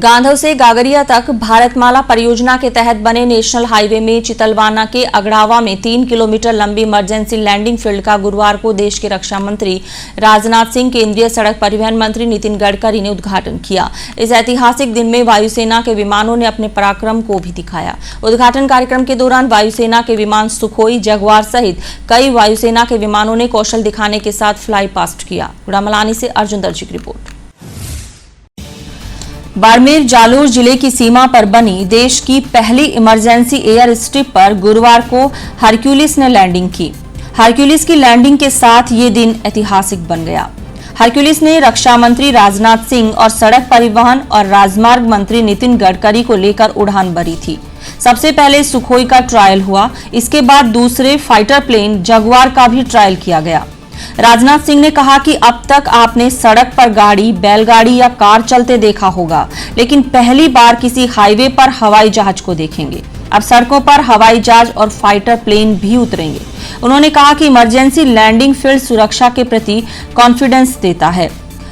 गांधव से गागरिया तक भारतमाला परियोजना के तहत बने नेशनल हाईवे में चितलवाना के अगड़ावा में 3 किलोमीटर लंबी इमरजेंसी लैंडिंग फील्ड का गुरुवार को देश के रक्षा मंत्री राजनाथ सिंह, केंद्रीय सड़क परिवहन मंत्री नितिन गडकरी ने उद्घाटन किया। इस ऐतिहासिक दिन में वायुसेना के विमानों ने अपने पराक्रम को भी दिखाया। उद्घाटन कार्यक्रम के दौरान वायुसेना के विमान सुखोई, जगुआर सहित कई वायुसेना के विमानों ने कौशल दिखाने के साथ फ्लाई पास्ट किया। गुड़ामलानी से अर्जुन दर्जी की रिपोर्ट। बाड़मेर जालोर जिले की सीमा पर बनी देश की पहली इमरजेंसी एयर स्ट्रिप पर गुरुवार को हरक्यूलिस ने लैंडिंग की। हरक्यूलिस की लैंडिंग के साथ ये दिन ऐतिहासिक बन गया। हरक्यूलिस ने रक्षा मंत्री राजनाथ सिंह और सड़क परिवहन और राजमार्ग मंत्री नितिन गडकरी को लेकर उड़ान भरी थी। सबसे पहले सुखोई का ट्रायल हुआ, इसके बाद दूसरे फाइटर प्लेन जगुआर का भी ट्रायल किया गया। राजनाथ सिंह ने कहा कि अब तक आपने सड़क पर गाड़ी, बैलगाड़ी या कार चलते देखा होगा, लेकिन पहली बार किसी हाईवे पर हवाई जहाज को देखेंगे। अब सड़कों पर हवाई जहाज और फाइटर प्लेन भी उतरेंगे। उन्होंने कहा कि इमरजेंसी लैंडिंग फील्ड सुरक्षा के प्रति कॉन्फिडेंस देता है।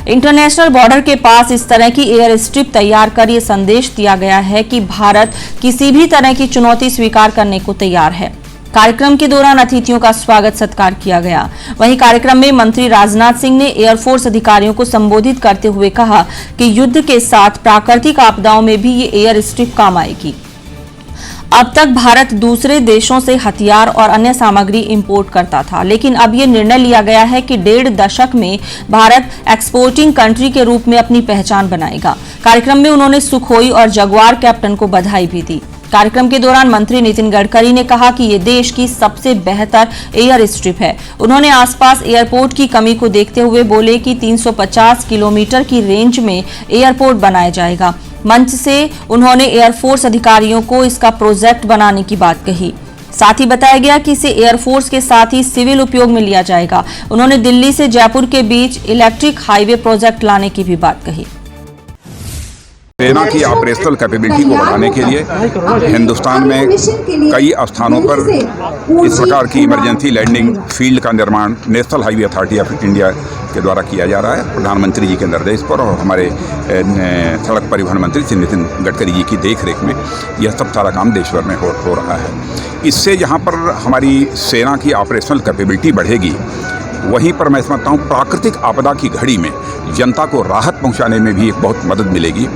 इंटरनेशनल बॉर्डर के पास इस तरह की एयर स्ट्रिप तैयार कर ये संदेश दिया गया है कि भारत किसी भी तरह की चुनौती स्वीकार करने को तैयार है। कार्यक्रम के दौरान अतिथियों का स्वागत सत्कार किया गया। वहीं कार्यक्रम में मंत्री राजनाथ सिंह ने एयरफोर्स अधिकारियों को संबोधित करते हुए कहा कि युद्ध के साथ प्राकृतिक आपदाओं में भी ये एयर स्ट्रिप काम आएगी। अब तक भारत दूसरे देशों से हथियार और अन्य सामग्री इंपोर्ट करता था, लेकिन अब ये निर्णय लिया गया है कि 1.5 दशक में भारत एक्सपोर्टिंग कंट्री के रूप में अपनी पहचान बनाएगा। कार्यक्रम में उन्होंने सुखोई और जगुआर कैप्टन को बधाई भी दी। कार्यक्रम के दौरान मंत्री नितिन गडकरी ने कहा कि ये देश की सबसे बेहतर एयर स्ट्रिप है। उन्होंने आसपास एयरपोर्ट की कमी को देखते हुए बोले कि 350 किलोमीटर की रेंज में एयरपोर्ट बनाया जाएगा। मंच से उन्होंने एयरफोर्स अधिकारियों को इसका प्रोजेक्ट बनाने की बात कही। साथ ही बताया गया कि इसे एयरफोर्स के साथ ही सिविल उपयोग में लिया जाएगा। उन्होंने दिल्ली से जयपुर के बीच इलेक्ट्रिक हाईवे प्रोजेक्ट लाने की भी बात कही। सेना की ऑपरेशनल कैपेबिलिटी को बढ़ाने के लिए हिंदुस्तान में कई स्थानों पर इस प्रकार की इमरजेंसी लैंडिंग फील्ड का निर्माण national highway authority of India के द्वारा किया जा रहा है। प्रधानमंत्री जी के निर्देश पर और हमारे सड़क परिवहन मंत्री श्री नितिन गडकरी जी की देखरेख में यह सब सारा काम देश भर में हो रहा है। इससे जहाँ पर हमारी सेना की ऑपरेशनल कैपेबिलिटी बढ़ेगी, वहीं पर मैं समझता हूँ प्राकृतिक आपदा की घड़ी में जनता को राहत पहुँचाने में भी एक बहुत मदद मिलेगी,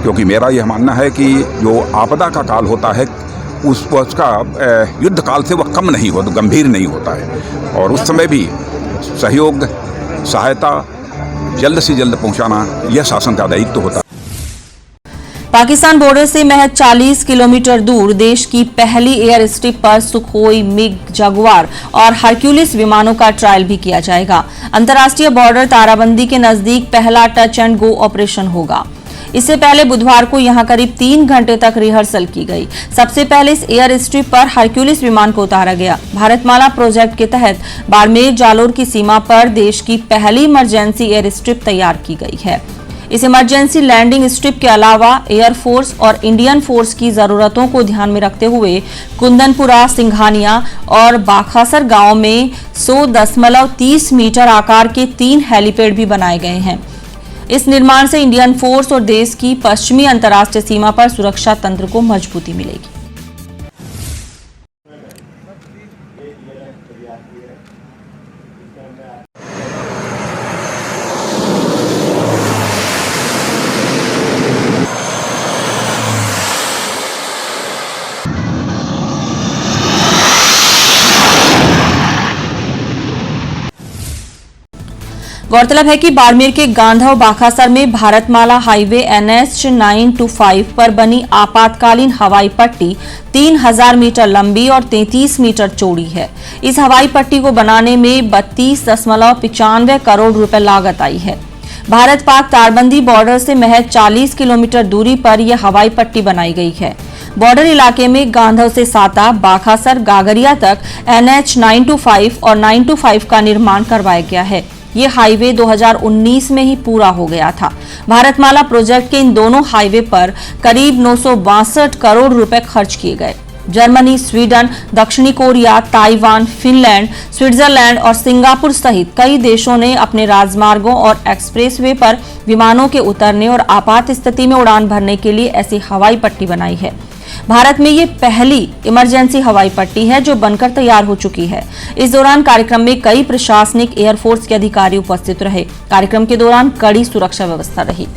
क्योंकि मेरा यह मानना है कि जो आपदा का काल होता है उसका युद्ध काल से वह कम नहीं होता, गंभीर नहीं होता है, और उस समय भी सहयोग, सहायता जल्द से जल्द पहुंचाना यह शासन का दायित्व होता है। पाकिस्तान बॉर्डर से महज 40 किलोमीटर दूर देश की पहली एयर स्ट्रिप पर सुखोई, मिग, जगुआर और हरक्यूलिस विमानों का ट्रायल भी किया जाएगा। अंतर्राष्ट्रीय बॉर्डर ताराबंदी के नजदीक पहला टच एंड गो ऑपरेशन होगा। इससे पहले बुधवार को यहां करीब 3 घंटे तक रिहर्सल की गई। सबसे पहले इस एयर स्ट्रिप पर हरक्यूलिस विमान को उतारा गया। भारतमाला प्रोजेक्ट के तहत बाड़मेर जालोर की सीमा पर देश की पहली इमरजेंसी एयर स्ट्रिप तैयार की गई है। इस इमरजेंसी लैंडिंग स्ट्रिप के अलावा एयरफोर्स और इंडियन फोर्स की जरूरतों को ध्यान में रखते हुए कुंदनपुरा, सिंघानिया और बाखासर गांव में 100.30 मीटर आकार के 3 हेलीपैड भी बनाए गए हैं। इस निर्माण से इंडियन फोर्स और देश की पश्चिमी अंतर्राष्ट्रीय सीमा पर सुरक्षा तंत्र को मजबूती मिलेगी। गौरतलब है कि बाड़मेर के गांधव बाखासर में भारतमाला हाईवे NH 925 पर बनी आपातकालीन हवाई पट्टी 3000 मीटर लंबी और 33 मीटर चौड़ी है। इस हवाई पट्टी को बनाने में 32.95 करोड़ रुपए लागत आई है। भारत पाक तारबंदी बॉर्डर से महज 40 किलोमीटर दूरी पर यह हवाई पट्टी बनाई गई है। बॉर्डर इलाके में गांधव से साता, बाखासर, गागरिया तक NH 925 और 925 का निर्माण करवाया गया है। ये हाईवे 2019 में ही पूरा हो गया था। भारतमाला प्रोजेक्ट के इन दोनों हाईवे पर करीब 962 करोड़ रुपए खर्च किए गए। जर्मनी, स्वीडन, दक्षिणी कोरिया, ताइवान, फिनलैंड, स्विट्जरलैंड और सिंगापुर सहित कई देशों ने अपने राजमार्गों और एक्सप्रेसवे पर विमानों के उतरने और आपात स्थिति में उड़ान भरने के लिए ऐसी हवाई पट्टी बनाई है। भारत में ये पहली इमरजेंसी हवाई पट्टी है जो बनकर तैयार हो चुकी है। इस दौरान कार्यक्रम में कई प्रशासनिक एयरफोर्स के अधिकारी उपस्थित रहे। कार्यक्रम के दौरान कड़ी सुरक्षा व्यवस्था रही।